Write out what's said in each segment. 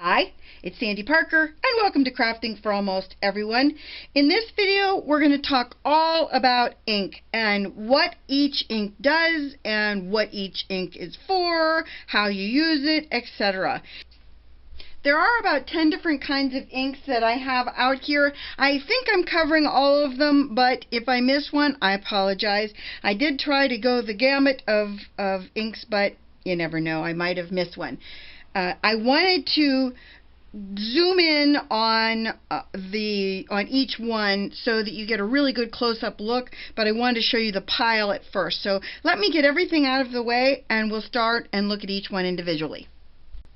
Hi, it's Sandy Parker, and welcome to Crafting for Almost Everyone. In this video, we're going to talk all about ink and what each ink does and what each ink is for, how you use it, etc. There are about 10 different kinds of inks that I have out here. I think I'm covering all of them, but if I miss one, I apologize. I did try to go the gamut of inks, but you never know, I might have missed one. I wanted to zoom in on each one so that you get a really good close-up look, but I wanted to show you the pile at first. So let me get everything out of the way and we'll start and look at each one individually.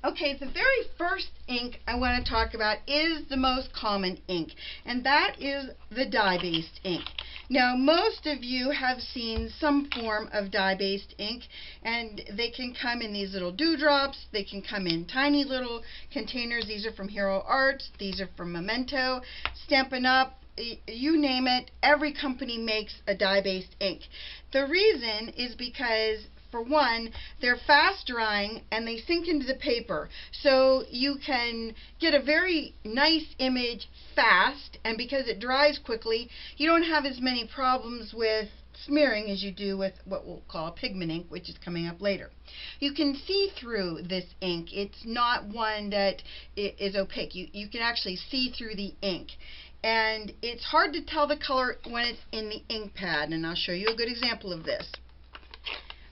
Okay, the very first ink I want to talk about is the most common ink, and that is the dye-based ink. Now, most of you have seen some form of dye-based ink, and they can come in these little dewdrops, they can come in tiny little containers. These are from Hero Arts, these are from Memento, Stampin' Up, you name it, every company makes a dye-based ink. The reason is because, for one, they're fast drying and they sink into the paper, so you can get a very nice image fast, and because it dries quickly, you don't have as many problems with smearing as you do with what we'll call pigment ink, which is coming up later. You can see through this ink. It's not one that is opaque. You can actually see through the ink. And it's hard to tell the color when it's in the ink pad, and I'll show you a good example of this.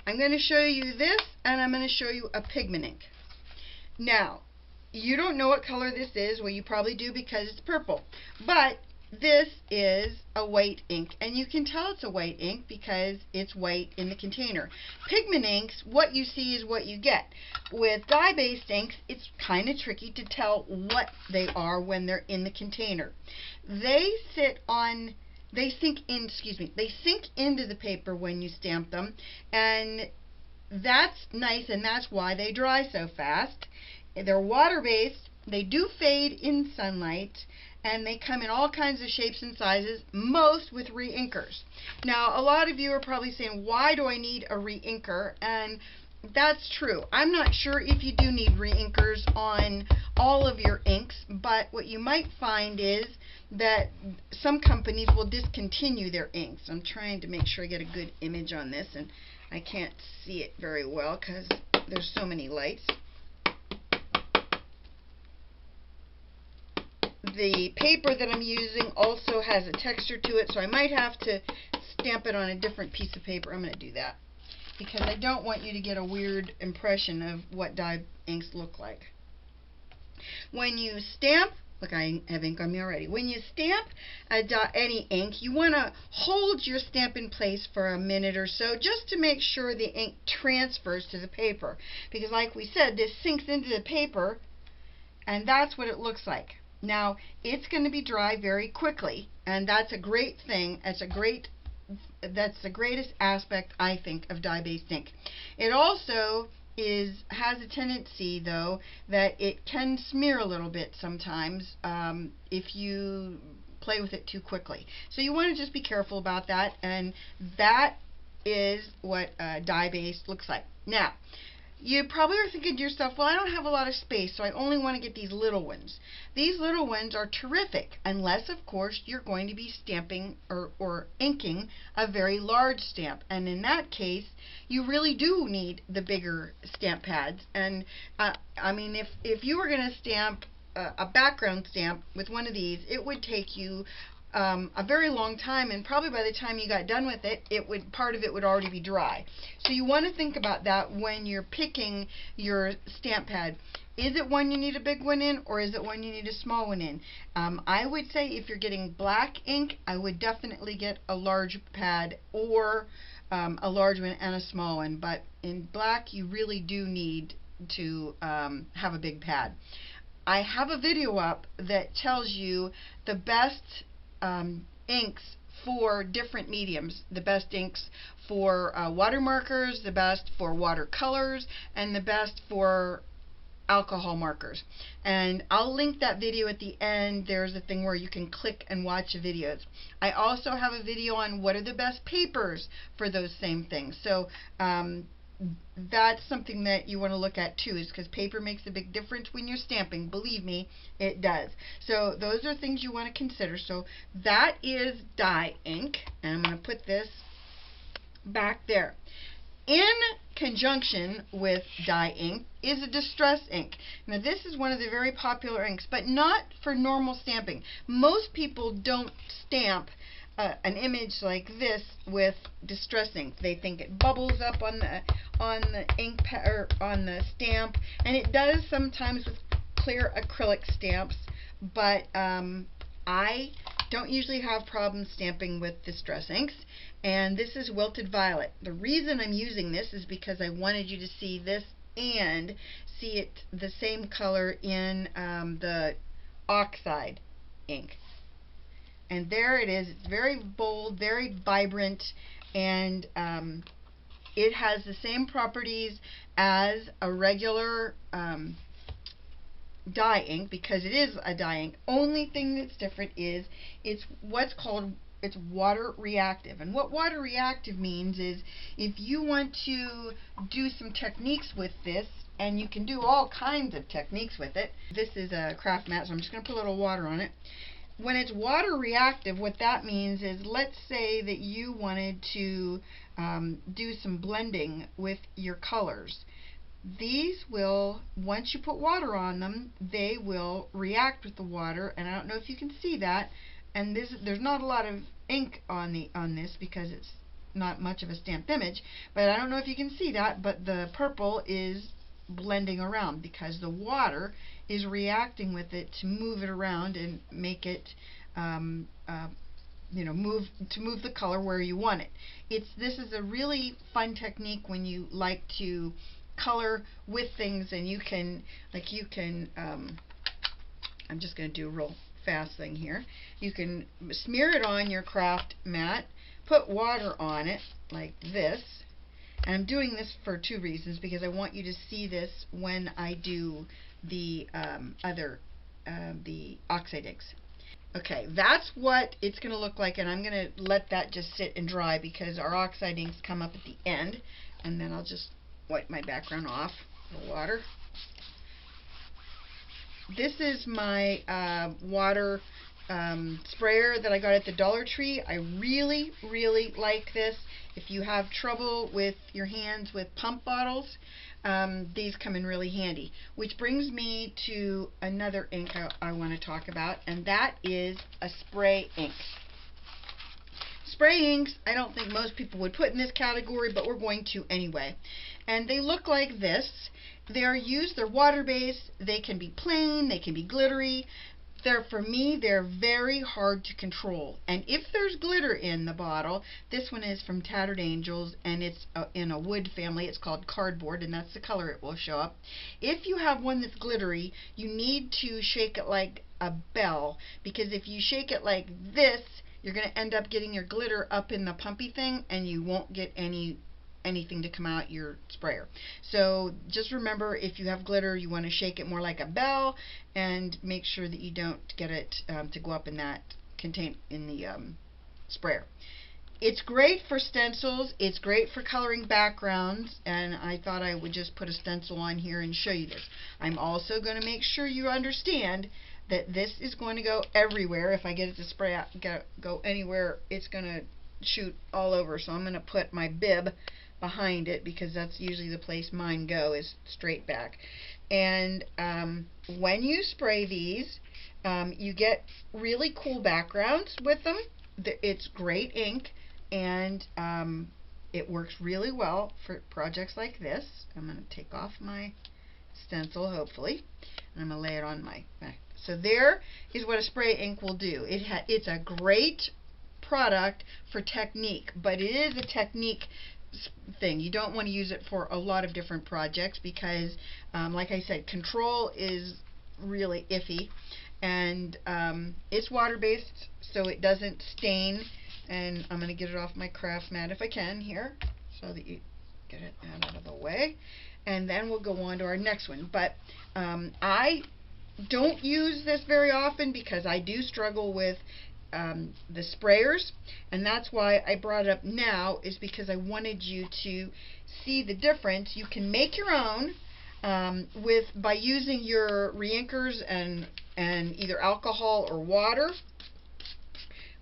I'm going to show you this, and I'm going to show you a pigment ink. Now, you don't know what color this is. Well, you probably do because it's purple. But this is a white ink, and you can tell it's a white ink because it's white in the container. Pigment inks, what you see is what you get. With dye-based inks, it's kind of tricky to tell what they are when they're in the container. They sink into the paper when you stamp them, and that's nice, and that's why they dry so fast. They're water-based, they do fade in sunlight, and they come in all kinds of shapes and sizes, most with re-inkers. Now, a lot of you are probably saying, why do I need a re-inker? And that's true. I'm not sure if you do need re-inkers on all of your inks, but what you might find is that some companies will discontinue their inks. I'm trying to make sure I get a good image on this, and I can't see it very well because there's so many lights. The paper that I'm using also has a texture to it, so I might have to stamp it on a different piece of paper. I'm going to do that because I don't want you to get a weird impression of what dye inks look like. When you stamp, look, I have ink on me already. When you stamp any ink, you want to hold your stamp in place for a minute or so just to make sure the ink transfers to the paper. Because like we said, this sinks into the paper, and that's what it looks like. Now, it's going to be dry very quickly, and that's a great thing. That's the greatest aspect, I think, of dye-based ink. It also has a tendency, though, that it can smear a little bit sometimes if you play with it too quickly. So you want to just be careful about that, and that is what dye-based looks like. Now, you probably are thinking to yourself, well, I don't have a lot of space, so I only want to get these little ones. These little ones are terrific, unless, of course, you're going to be stamping or inking a very large stamp. And in that case, you really do need the bigger stamp pads. And, I mean, if you were going to stamp a background stamp with one of these, it would take you a very long time, and probably by the time you got done with it, part of it would already be dry. So you want to think about that when you're picking your stamp pad. Is it one you need a big one in, or is it one you need a small one in? I would say if you're getting black ink, I would definitely get a large pad, or a large one and a small one. But in black, you really do need to have a big pad. I have a video up that tells you the best inks for different mediums, the best inks for watermarkers, the best for watercolors, and the best for alcohol markers. And I'll link that video at the end. There's a thing where you can click and watch the videos. I also have a video on what are the best papers for those same things. So that's something that you want to look at too, is because paper makes a big difference when you're stamping. Believe me, it does. So those are things you want to consider. So that is dye ink, and I'm going to put this back there. In conjunction with dye ink is a distress ink. Now this is one of the very popular inks, but not for normal stamping. Most people don't stamp an image like this with distress ink. They think it bubbles up on the ink or on the stamp, and it does sometimes with clear acrylic stamps, but I don't usually have problems stamping with distress inks. And this is Wilted Violet. The reason I'm using this is because I wanted you to see this and see it the same color in the oxide ink. And there it is. It's very bold, very vibrant, and it has the same properties as a regular dye ink, because it is a dye ink. Only thing that's different is it's water reactive. And what water reactive means is if you want to do some techniques with this, and you can do all kinds of techniques with it. This is a craft mat, so I'm just going to put a little water on it. When it's water reactive, what that means is, let's say that you wanted to do some blending with your colors. These will, once you put water on them, they will react with the water, and I don't know if you can see that. And there's not a lot of ink on this because it's not much of a stamped image, but I don't know if you can see that, but the purple is blending around because the water is reacting with it to move it around and make it move the color where you want it. This is a really fun technique when you like to color with things, and you can I'm just going to do a real fast thing here. You can smear it on your craft mat, put water on it like this, and I'm doing this for two reasons, because I want you to see this when I do the the oxide inks. Okay, that's what it's going to look like, and I'm going to let that just sit and dry because our oxide inks come up at the end, and then I'll just wipe my background off with water. This is my water sprayer that I got at the Dollar Tree. I really, really like this. If you have trouble with your hands with pump bottles, these come in really handy. Which brings me to another ink I want to talk about, and that is a spray ink. Spray inks, I don't think most people would put in this category, but we're going to anyway. And they look like this. They're water-based. They can be plain, they can be glittery. For me, they're very hard to control. And if there's glitter in the bottle, this one is from Tattered Angels, and it's in a wood family. It's called cardboard, and that's the color it will show up. If you have one that's glittery, you need to shake it like a bell, because if you shake it like this, you're going to end up getting your glitter up in the pumpy thing, and you won't get anything to come out your sprayer. So just remember, if you have glitter, you want to shake it more like a bell, and make sure that you don't get it to go up in that in the sprayer. It's great for stencils. It's great for coloring backgrounds, and I thought I would just put a stencil on here and show you this. I'm also going to make sure you understand that this is going to go everywhere. If I get it to spray out, go anywhere, it's going to shoot all over. So I'm going to put my bib behind it, because that's usually the place mine go, is straight back. And when you spray these, you get really cool backgrounds with them. It's great ink, and it works really well for projects like this. I'm going to take off my stencil, hopefully, and I'm going to lay it on my back. So there is what a spray ink will do. It's a great product for technique, but it is a technique thing. You don't want to use it for a lot of different projects because, like I said, control is really iffy, and it's water-based, so it doesn't stain. And I'm going to get it off my craft mat if I can here, so that you get it out of the way, and then we'll go on to our next one. But I don't use this very often because I do struggle with the sprayers, and that's why I brought it up now, is because I wanted you to see the difference. You can make your own by using your reinkers and either alcohol or water,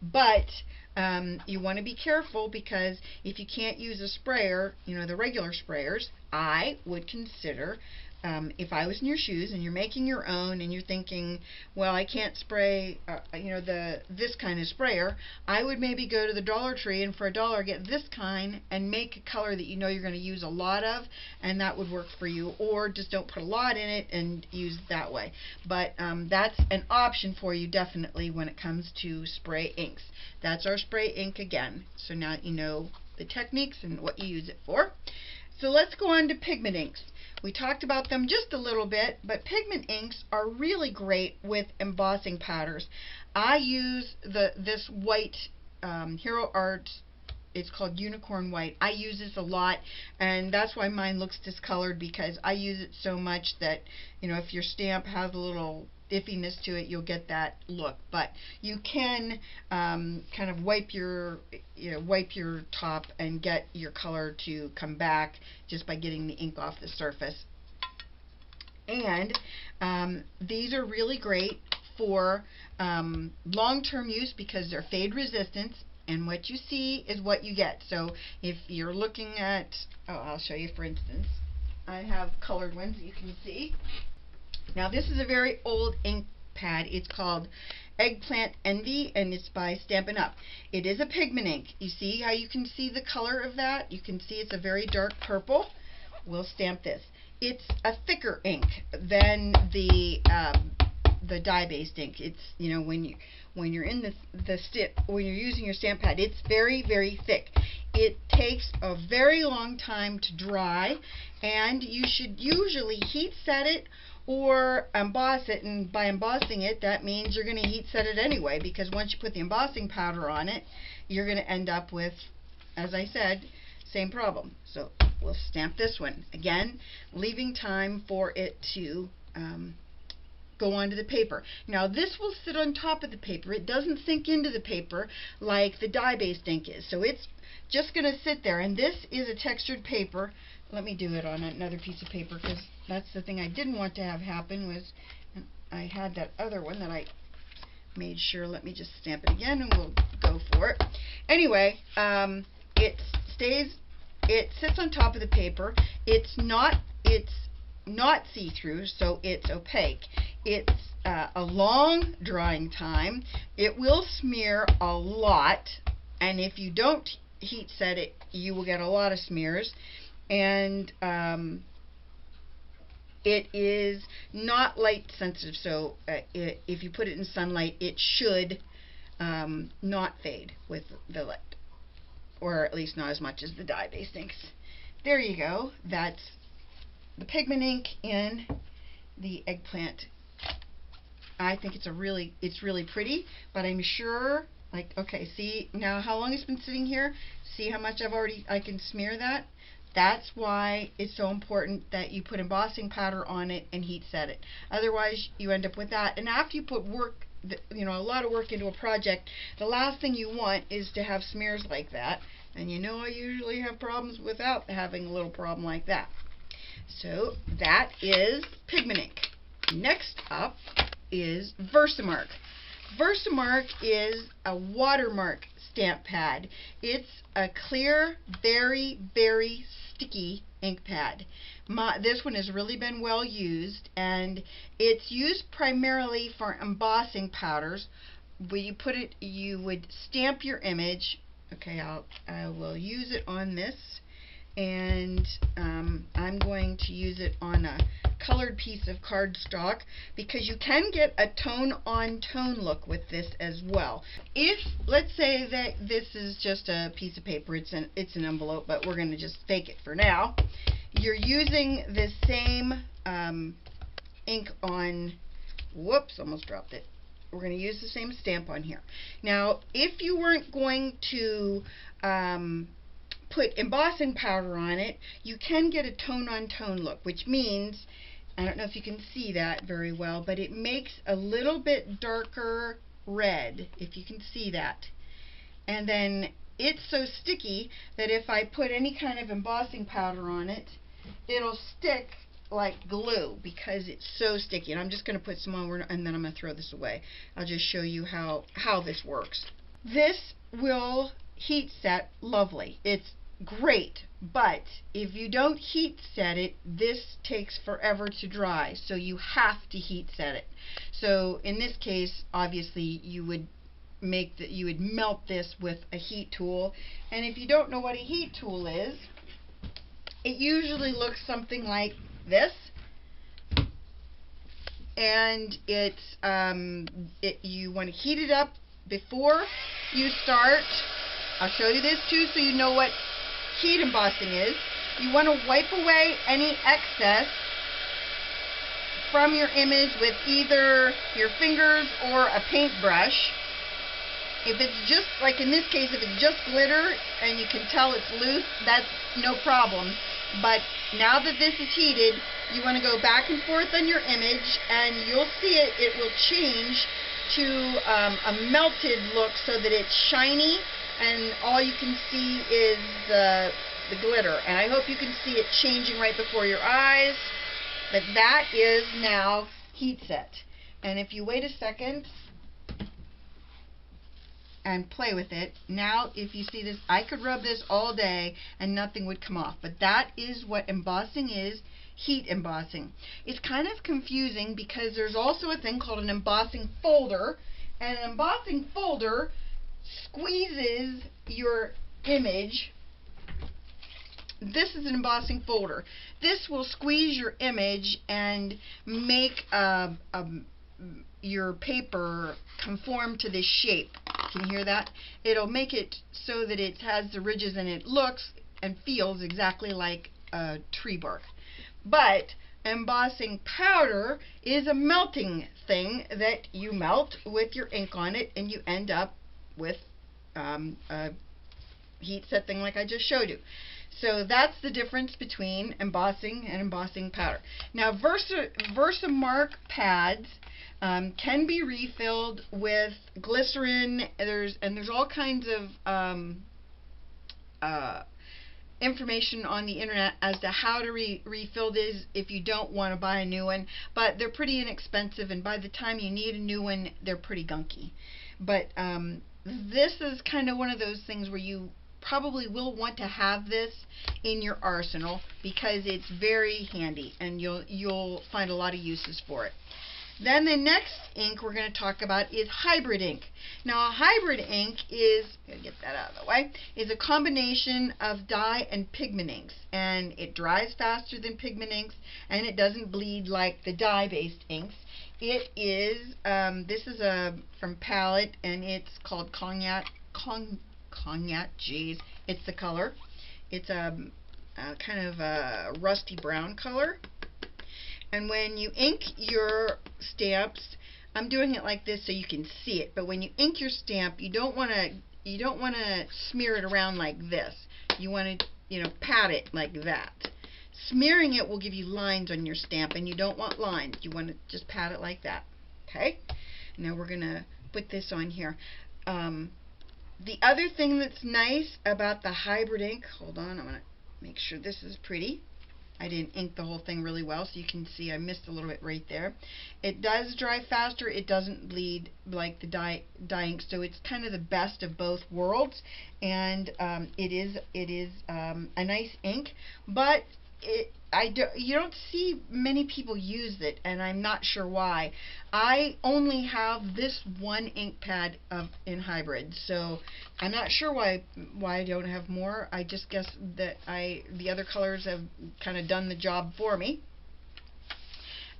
but you want to be careful, because if you can't use a sprayer, the regular sprayers, I would consider, if I was in your shoes and you're making your own and you're thinking, well, I can't spray this kind of sprayer, I would maybe go to the Dollar Tree and for $1 get this kind and make a color that you're going to use a lot of, and that would work for you. Or just don't put a lot in it and use it that way. But that's an option for you definitely when it comes to spray inks. That's our spray ink again. So now you know the techniques and what you use it for. So let's go on to pigment inks. We talked about them just a little bit, but pigment inks are really great with embossing powders. I use this white Hero Arts. It's called Unicorn White. I use this a lot, and that's why mine looks discolored, because I use it so much that, if your stamp has a little iffiness to it, you'll get that look. But you can kind of wipe your top and get your color to come back just by getting the ink off the surface. And these are really great for long-term use because they're fade resistant, and what you see is what you get. So if you're looking at, I'll show you, for instance, I have colored ones you can see. Now this is a very old ink pad. It's called Eggplant Envy, and it's by Stampin' Up. It is a pigment ink. You see how you can see the color of that? You can see it's a very dark purple. We'll stamp this. It's a thicker ink than the dye-based ink. It's, when you're in when you're using your stamp pad, it's very, very thick. It takes a very long time to dry, and you should usually heat set it or emboss it, and by embossing it, that means you're going to heat set it anyway, because once you put the embossing powder on it, you're going to end up with, as I said, same problem. So we'll stamp this one. Again, leaving time for it to go onto the paper. Now this will sit on top of the paper. It doesn't sink into the paper like the dye-based ink is. So it's just going to sit there, and this is a textured paper. Let me do it on another piece of paper, because that's the thing I didn't want to have happen. Was I had that other one that I made sure. Let me just stamp it again and we'll go for it. Anyway, it sits on top of the paper. It's not see-through, so it's opaque. It's a long drying time. It will smear a lot, and if you don't heat set it, you will get a lot of smears. And it is not light sensitive, so if you put it in sunlight, it should not fade with the light, or at least not as much as the dye-based inks. There you go. That's the pigment ink in the Eggplant. I think it's really pretty, but I'm sure, okay, see now how long it's been sitting here? See how much I can smear that? That's why it's so important that you put embossing powder on it and heat set it. Otherwise, you end up with that. And after you put a lot of work into a project, the last thing you want is to have smears like that. And I usually have problems without having a little problem like that. So that is pigment ink. Next up is Versamark. Versamark is a watermark stamp pad. It's a clear, very, very sticky ink pad. This one has really been well used, and it's used primarily for embossing powders. Where you would stamp your image. Okay, I will use it on this, and I'm going to use it on a colored piece of cardstock, because you can get a tone-on-tone look with this as well. If, let's say that this is just a piece of paper, it's an envelope, but we're going to just fake it for now. You're using the same ink on, whoops, almost dropped it. We're going to use the same stamp on here. Now, if you weren't going to put embossing powder on it, you can get a tone-on-tone look, which means, I don't know if you can see that very well, but it makes a little bit darker red, if you can see that. And then it's so sticky that if I put any kind of embossing powder on it, it'll stick like glue because it's so sticky. And I'm just going to put some on, and then I'm going to throw this away. I'll just show you how this works. This will heat set lovely. It's great, but if you don't heat set it, this takes forever to dry, so you have to heat set it. So in this case, obviously you would melt this with a heat tool, and if you don't know what a heat tool is, it usually looks something like this, and you want to heat it up before you start. I'll show you this too so you know what heat embossing is. You want to wipe away any excess from your image with either your fingers or a paintbrush. If it's just, like in this case, if it's just glitter and you can tell it's loose, that's no problem. But now that this is heated, you want to go back and forth on your image, and you'll see it will change to a melted look so that it's shiny, and all you can see is the glitter. And I hope you can see it changing right before your eyes. But that is now heat set. And if you wait a second and play with it, now if you see this, I could rub this all day and nothing would come off. But that is what embossing is, heat embossing. It's kind of confusing because there's also a thing called an embossing folder, and an embossing folder squeezes your image. This is an embossing folder. This will squeeze your image and make your paper conform to this shape. Can you hear that? It'll make it so that it has the ridges and it looks and feels exactly like a tree bark. But embossing powder is a melting thing that you melt with your ink on it, and you end up with a heat set thing like I just showed you. So that's the difference between embossing and embossing powder. Now Versamark pads can be refilled with glycerin. There's all kinds of information on the internet as to how to refill these if you don't want to buy a new one, but they're pretty inexpensive, and by the time you need a new one, they're pretty gunky. But this is kind of one of those things where you probably will want to have this in your arsenal because it's very handy, and you'll find a lot of uses for it. Then the next ink we're going to talk about is hybrid ink. Now a hybrid ink is, gotta get that out of the way, is a combination of dye and pigment inks, and it dries faster than pigment inks, and it doesn't bleed like the dye-based inks. It is, this is from Palette, and it's called Cognac, geez, it's the color. It's a kind of a rusty brown color. And when you ink your stamps, I'm doing it like this so you can see it, but when you ink your stamp, you don't want to smear it around like this. You want to, pat it like that. Smearing it will give you lines on your stamp, and you don't want lines. You want to just pat it like that. Okay? Now we're going to put this on here. The other thing that's nice about the hybrid ink, hold on, I'm going to make sure this is pretty. I didn't ink the whole thing really well, so you can see I missed a little bit right there. It does dry faster. It doesn't bleed like the dye ink, so it's kind of the best of both worlds. And it is a nice ink, but you don't see many people use it, and I'm not sure why. I only have this one ink pad in hybrid, so I'm not sure why I don't have more. I just guess that the other colors have kind of done the job for me.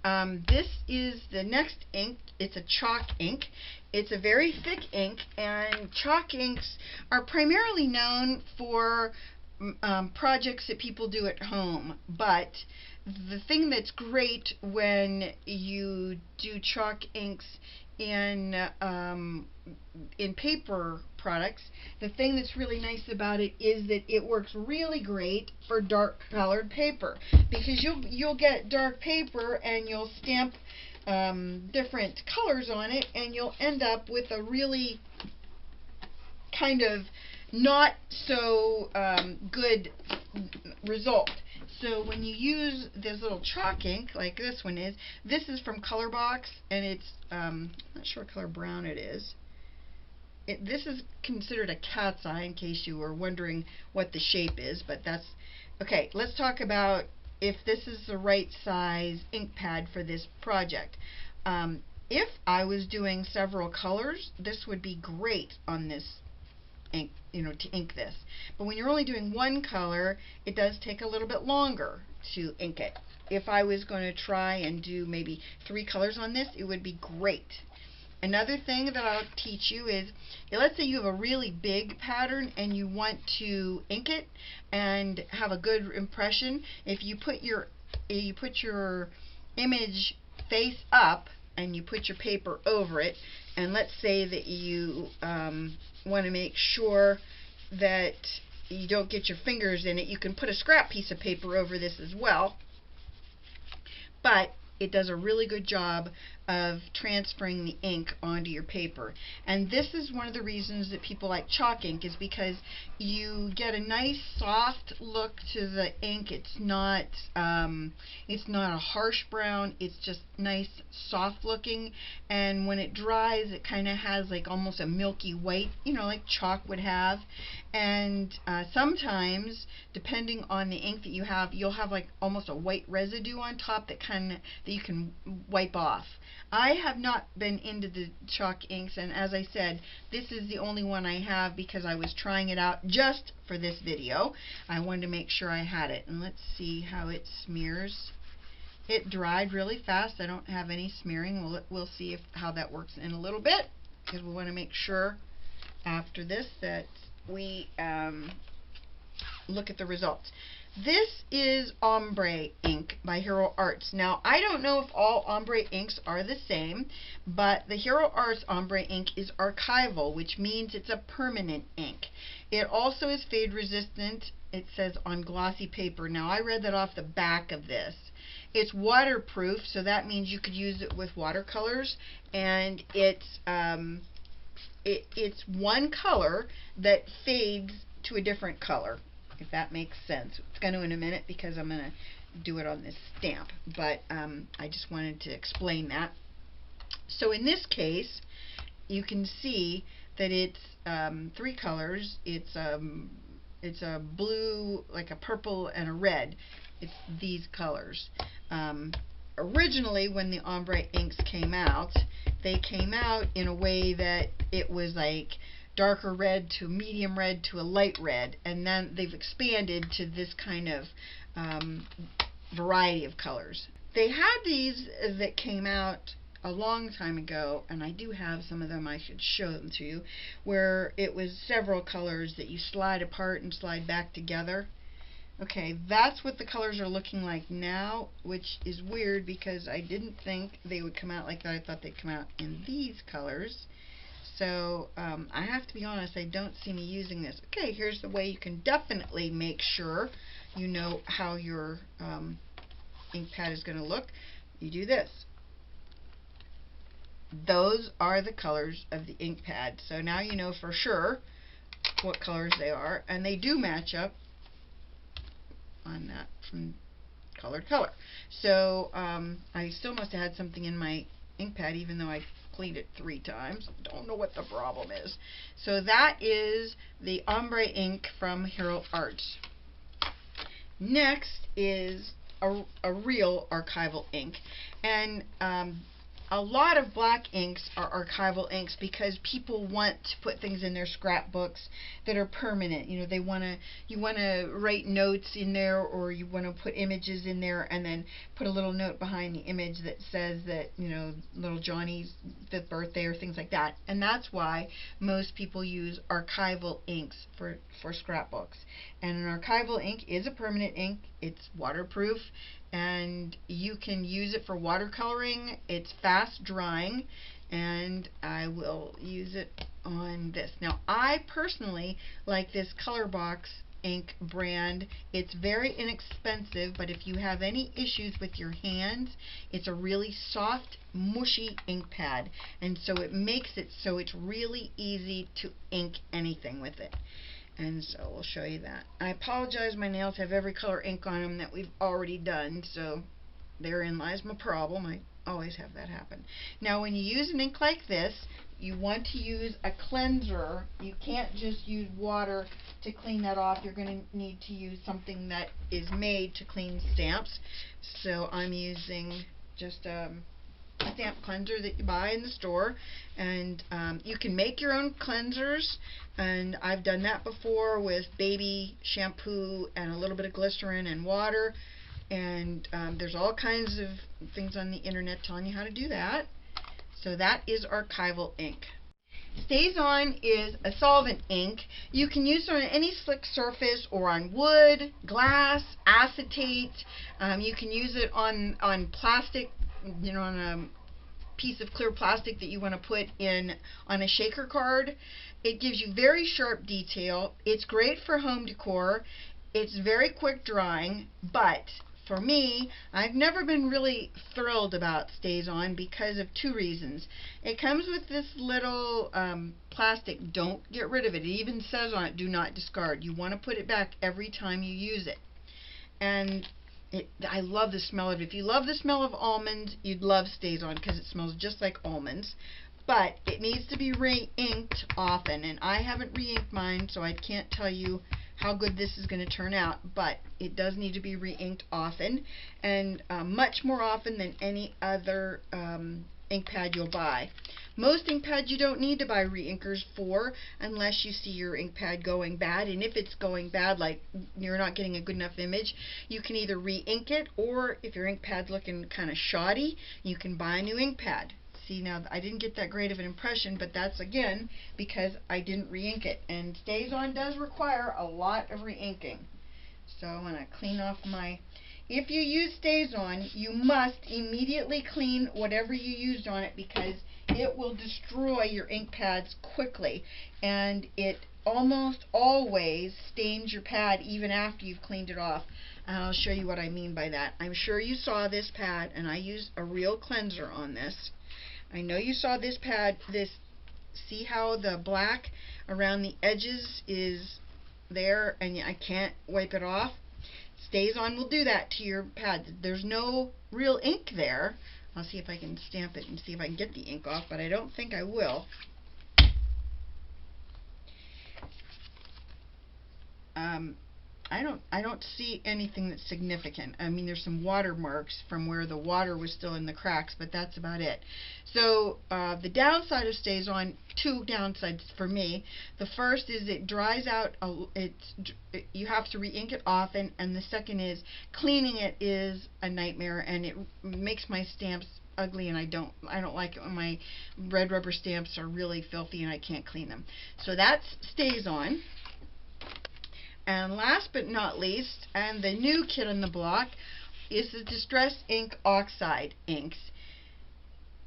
This is the next ink. It's a chalk ink. It's a very thick ink, and chalk inks are primarily known for projects that people do at home, but the thing that's great when you do chalk inks in paper products, the thing that's really nice about it is that it works really great for dark colored paper, because you'll get dark paper and you'll stamp different colors on it, and you'll end up with a really kind of not so good result. So when you use this little chalk ink, like this one is, this is from Colorbox, and it's, I'm not sure what color brown it is. This is considered a cat's eye, in case you were wondering what the shape is, but that's, okay, let's talk about if this is the right size ink pad for this project. If I was doing several colors, this would be great on this ink, you know, to ink this. But when you're only doing one color, it does take a little bit longer to ink it. If I was going to try and do maybe 3 colors on this, it would be great. Another thing that I'll teach you is, let's say you have a really big pattern and you want to ink it and have a good impression. If you put your image face up and you put your paper over it, and let's say that you want to make sure that you don't get your fingers in it, you can put a scrap piece of paper over this as well. But it does a really good job of transferring the ink onto your paper. And this is one of the reasons that people like chalk ink, is because you get a nice soft look to the ink. It's not a harsh brown, it's just nice soft looking, and when it dries it kind of has like almost a milky white, you know, like chalk would have. And sometimes, depending on the ink that you have, you'll have like almost a white residue on top that you can wipe off. I have not been into the chalk inks, and as I said, this is the only one I have because I was trying it out just for this video. I wanted to make sure I had it. And let's see how it smears. It dried really fast. I don't have any smearing. We'll see how that works in a little bit, because we want to make sure after this that we look at the results. This is Ombre ink by Hero Arts. Now, I don't know if all Ombre inks are the same, but the Hero Arts Ombre ink is archival, which means it's a permanent ink. It also is fade resistant, it says, on glossy paper. Now, I read that off the back of this. It's waterproof, so that means you could use it with watercolors, and it's one color that fades to a different color, if that makes sense. It's going to in a minute, because I'm going to do it on this stamp, but I just wanted to explain that. So in this case, you can see that it's 3 colors. It's a blue, like a purple, and a red. It's these colors. Originally, when the Ombre inks came out, they came out in a way that it was like darker red to medium red to a light red, and then they've expanded to this kind of variety of colors. They had these that came out a long time ago, and I do have some of them. I should show them to you, where it was several colors that you slide apart and slide back together. Okay, that's what the colors are looking like now, which is weird because I didn't think they would come out like that. I thought they'd come out in these colors. So I have to be honest, I don't see me using this. Okay, here's the way you can definitely make sure you know how your ink pad is going to look. You do this. Those are the colors of the ink pad. So now you know for sure what colors they are, and they do match up on that from color to color. So I still must have had something in my ink pad, even though I cleaned it 3 times. Don't know what the problem is. So that is the Ombre ink from Hero Arts. Next is a real archival ink, and a lot of black inks are archival inks because people want to put things in their scrapbooks that are permanent. You know, you want to write notes in there, or you want to put images in there and then put a little note behind the image that says that, you know, little Johnny's 5th birthday or things like that. And that's why most people use archival inks for scrapbooks. And an archival ink is a permanent ink. It's waterproof, and you can use it for watercoloring. It's fast drying, and I will use it on this. Now, I personally like this Colorbox ink brand. It's very inexpensive, but if you have any issues with your hands, it's a really soft, mushy ink pad, and so it makes it so it's really easy to ink anything with it. And so we'll show you that. I apologize, my nails have every color ink on them that we've already done, so therein lies my problem. I always have that happen. Now when you use an ink like this, you want to use a cleanser. You can't just use water to clean that off. You're going to need to use something that is made to clean stamps. So I'm using just a stamp cleanser that you buy in the store, and you can make your own cleansers, and I've done that before with baby shampoo and a little bit of glycerin and water, and there's all kinds of things on the internet telling you how to do that. So that is Archival ink. staz-on is a solvent ink. You can use it on any slick surface or on wood, glass, acetate. You can use it on plastic, you know, on a piece of clear plastic that you want to put in on a shaker card. It gives you very sharp detail. It's great for home decor. It's very quick drying, but for me, I've never been really thrilled about staz-on because of two reasons. It comes with this little plastic. Don't get rid of it. It even says on it, do not discard. You want to put it back every time you use it. And I love the smell of it. If you love the smell of almonds, you'd love staz-on because it smells just like almonds. But it needs to be re-inked often, and I haven't re-inked mine, so I can't tell you how good this is going to turn out, but it does need to be re-inked often, and much more often than any other ink pad you'll buy. Most ink pads you don't need to buy re-inkers for unless you see your ink pad going bad, and if it's going bad, like you're not getting a good enough image, you can either re-ink it, or if your ink pad's looking kind of shoddy, you can buy a new ink pad. See, now I didn't get that great of an impression, but that's again because I didn't re-ink it, and staz-on does require a lot of re-inking. So I want to clean off my... If you use staz-on, you must immediately clean whatever you used on it because it will destroy your ink pads quickly, and it almost always stains your pad even after you've cleaned it off. And I'll show you what I mean by that. I'm sure you saw this pad, and I used a real cleanser on this. I know you saw this pad, see how the black around the edges is there and I can't wipe it off? staz-on will do that to your pad. There's no real ink there. I'll see if I can stamp it and see if I can get the ink off, but I don't think I will. I don't see anything that's significant. I mean, there's some watermarks from where the water was still in the cracks, but that's about it. So the downside of staz-on, two downsides for me. The first is it dries out. You have to re-ink it often, and the second is cleaning it is a nightmare, and it makes my stamps ugly, and I don't like it when my red rubber stamps are really filthy and I can't clean them. So that's staz-on. And last but not least, and the new kid on the block, is the Distress Ink Oxide inks.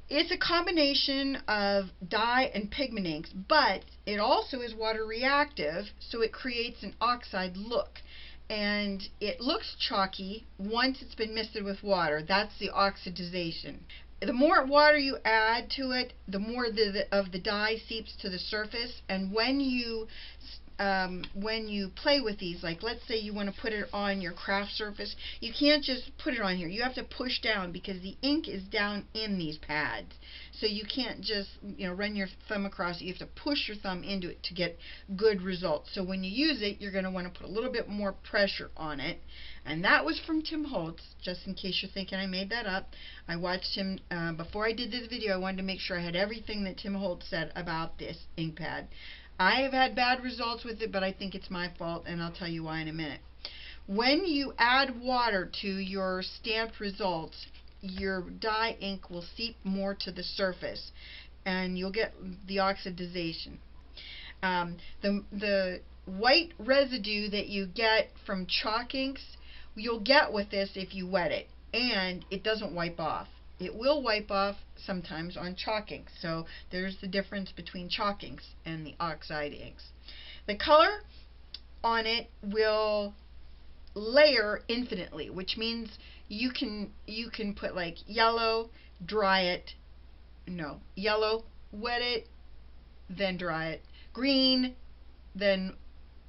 It's a combination of dye and pigment inks, but it also is water reactive, so it creates an oxide look. And it looks chalky once it's been misted with water. That's the oxidization. The more water you add to it, the more of the dye seeps to the surface, and when you play with these, like let's say you want to put it on your craft surface, you can't just put it on here. You have to push down because the ink is down in these pads. So you can't just run your thumb across it. You have to push your thumb into it to get good results. So when you use it, you're going to want to put a little bit more pressure on it. And that was from Tim Holtz, just in case you're thinking I made that up. I watched him, before I did this video, I wanted to make sure I had everything that Tim Holtz said about this ink pad. I have had bad results with it, but I think it's my fault, and I'll tell you why in a minute. When you add water to your stamped results, your dye ink will seep more to the surface, and you'll get the oxidization. The white residue that you get from chalk inks, you'll get with this if you wet it, and it doesn't wipe off. It will wipe off sometimes on chalk inks, so there's the difference between chalk inks and the oxide inks. The color, on it will layer infinitely, which means you can put like yellow, dry it, no, yellow, wet it, then dry it, green, then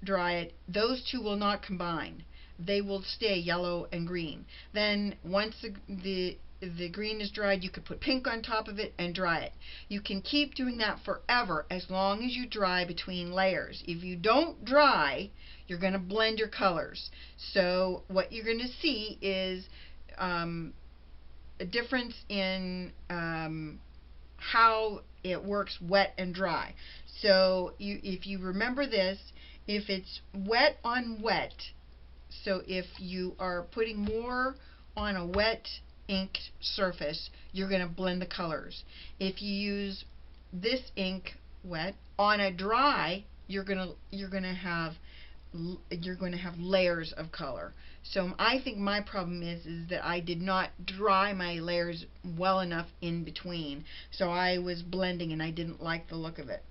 dry it. Those two will not combine. They will stay yellow and green. Then once the green is dried, you could put pink on top of it and dry it. You can keep doing that forever as long as you dry between layers. If you don't dry, you're going to blend your colors. So what you're going to see is a difference in how it works wet and dry. So if you remember this, if it's wet on wet, so if you are putting more on a wet ink surface, you're going to blend the colors. If you use this ink wet on a dry, you're going to have layers of color. So I think my problem is that I did not dry my layers well enough in between. So I was blending and I didn't like the look of it.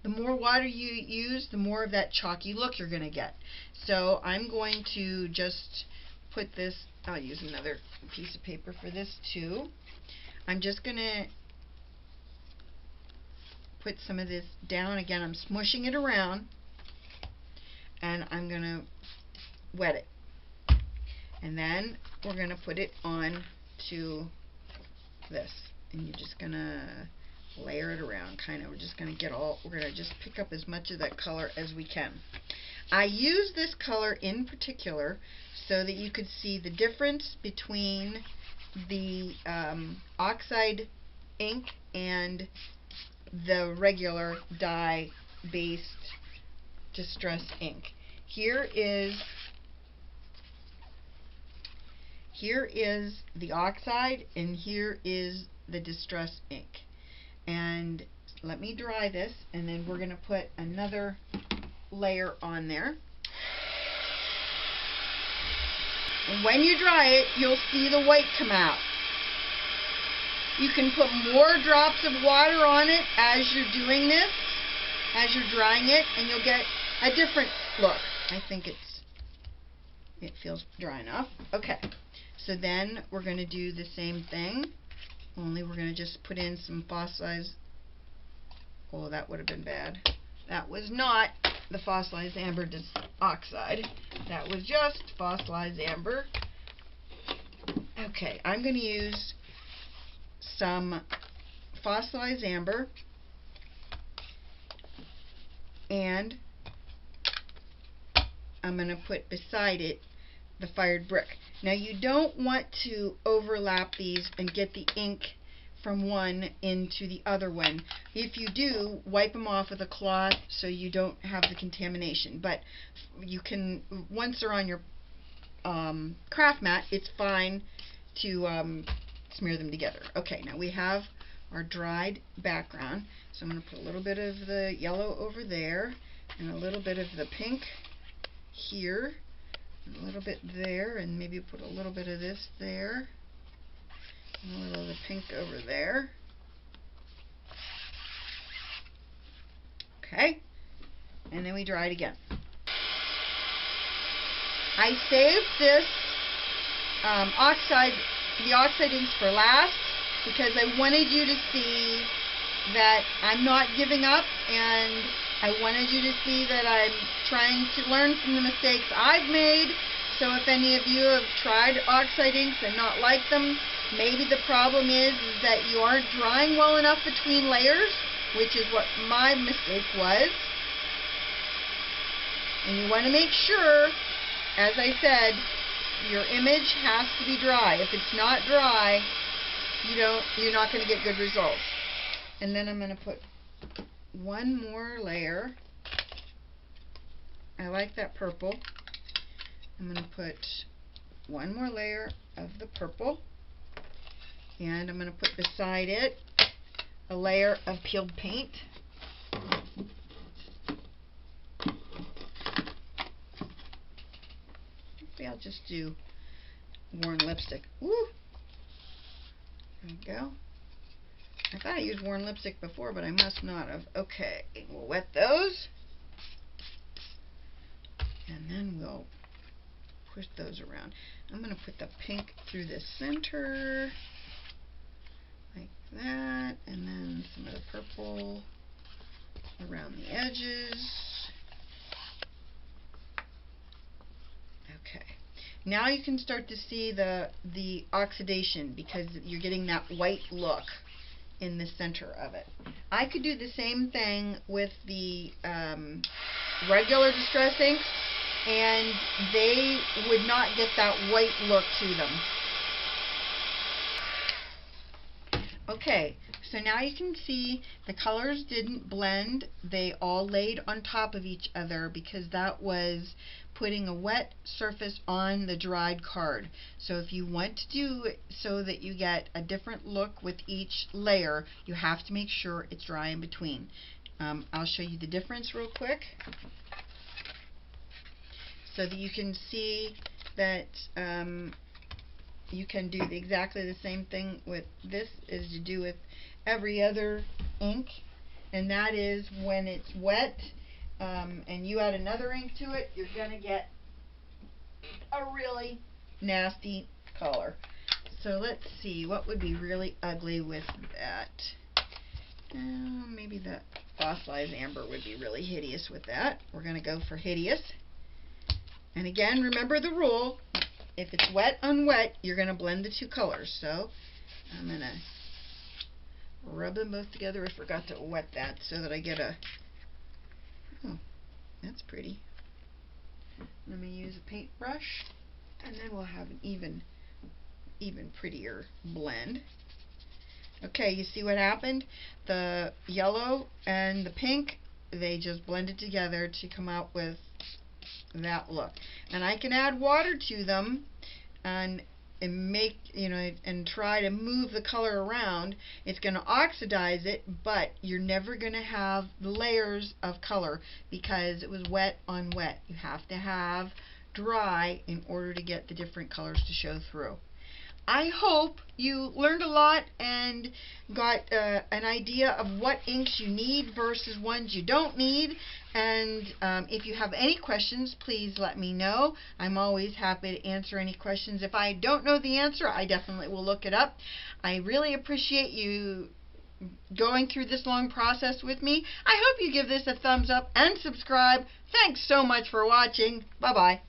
The more water you use, the more of that chalky look you're going to get. So I'm going to just put this, I'll use another piece of paper for this too. I'm just going to put some of this down. Again, I'm smushing it around, and I'm going to wet it. And then we're going to put it on to this. And you're just going to layer it around, kind of. We're going to just pick up as much of that color as we can. I use this color in particular so that you could see the difference between the oxide ink and the regular dye-based distress ink. Here is the oxide, and here is the distress ink. And let me dry this, and then we're going to put another layer on there. And when you dry it, you'll see the white come out. You can put more drops of water on it as you're doing this, as you're drying it, and you'll get a different look. I think it feels dry enough. Okay, so then we're going to do the same thing, only we're going to just put in some fossilized. Oh, that would have been bad. That was not the fossilized amber oxide. That was just fossilized amber. Okay, I'm going to use some fossilized amber, and I'm going to put beside it the fired brick. Now you don't want to overlap these and get the ink from one into the other one. If you do, wipe them off with a cloth so you don't have the contamination. But you can, once they're on your craft mat, it's fine to smear them together. Okay, now we have our dried background. So I'm going to put a little bit of the yellow over there, and a little bit of the pink here, and a little bit there, and maybe put a little bit of this there, and a little of the pink over there. Okay, and then we dry it again. I saved this the oxide inks for last because I wanted you to see that I'm not giving up, and I wanted you to see that I'm trying to learn from the mistakes I've made. So if any of you have tried oxide inks and not liked them, maybe the problem is that you aren't drying well enough between layers, which is what my mistake was. And you want to make sure, as I said, your image has to be dry. If it's not dry, you're not going to get good results. And then I'm going to put one more layer. I like that purple. I'm going to put one more layer of the purple, and I'm going to put beside it a layer of peeled paint. Maybe I'll just do worn lipstick. Woo! There we go. I thought I used worn lipstick before, but I must not have. Okay, we'll wet those. And then we'll push those around. I'm going to put the pink through the center, like that, and then some of the purple around the edges. Okay. Now you can start to see the oxidation because you're getting that white look in the center of it. I could do the same thing with the regular distress inks, and they would not get that white look to them. Okay, so now you can see the colors didn't blend. They all laid on top of each other because that was putting a wet surface on the dried card. So if you want to do it so that you get a different look with each layer, you have to make sure it's dry in between. I'll show you the difference real quick so that you can see that you can do exactly the same thing with this as you do with every other ink, and that is when it's wet and you add another ink to it, you're going to get a really nasty color. So let's see, what would be really ugly with that? Maybe the fossilized amber would be really hideous with that. We're going to go for hideous. And again, remember the rule. If it's wet on wet, you're going to blend the two colors. So I'm going to rub them both together. I forgot to wet that so that I get a... Oh, that's pretty. Let me use a paintbrush, and then we'll have an even prettier blend. Okay, you see what happened? The yellow and the pink, they just blended together to come out with that look. And I can add water to them and make, and try to move the color around. It's going to oxidize it, but you're never going to have the layers of color because it was wet on wet. You have to have dry in order to get the different colors to show through. I hope you learned a lot and got an idea of what inks you need versus ones you don't need. And if you have any questions, please let me know. I'm always happy to answer any questions. If I don't know the answer, I definitely will look it up. I really appreciate you going through this long process with me. I hope you give this a thumbs up and subscribe. Thanks so much for watching. Bye-bye.